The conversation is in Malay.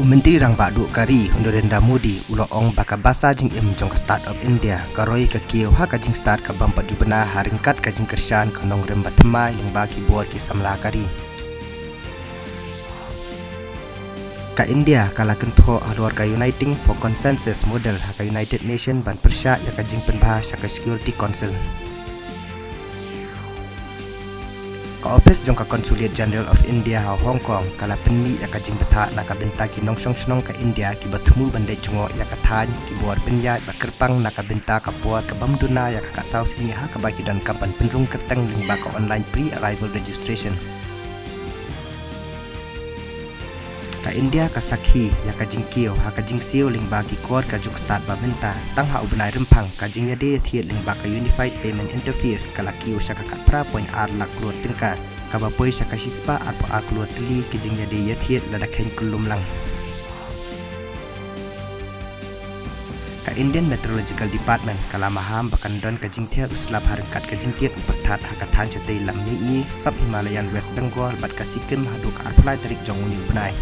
Menteri Rang Badu Kari Narendra Modi ulo ong baka basa jing jong start of India karoi ka kieu ha ka jing start ka bampat jubna haringkat ka jing kersan kanong rembat mai ling bagi buat ki samla kari ka India kala kentho alwar ka Uniting for Consensus model ha ka United Nation ban persya ya ka jing penbahas ka Security Council ka office jong ka Consulate General of India ha Hong Kong kala penmi ya ka jing betha na ka benta ki nong song ka India ki batmu bandai chungo ya ka than ki buat benya ba kerpang na ka benta ka buat ka bamduna ya ka sau sini ha ka baki dan kampan penrung kertang ling ba ka online pre arrival registration ka India ka sakhi ya ka jing kieu ha ka jing siu ling ba ki kod ka juk start ba benta tang ha ubnai rempang ka jing ya de thiet ling ba ka unified payment interface kala kiu sha ka pra point ar lak luat tingka ka ba poi sha ka sispa ar po ar luat tili ki jing ya de ya thiet la da khen kulum lang ka Indian Meteorological Department kala maham bakan don ka jing thia uslap harkat ka jing tiet uperthat ha ka than chate lam ni sub Himalayan West Bengal bat ka Sikkim hadu ka ar phlai tarik jong uni bunai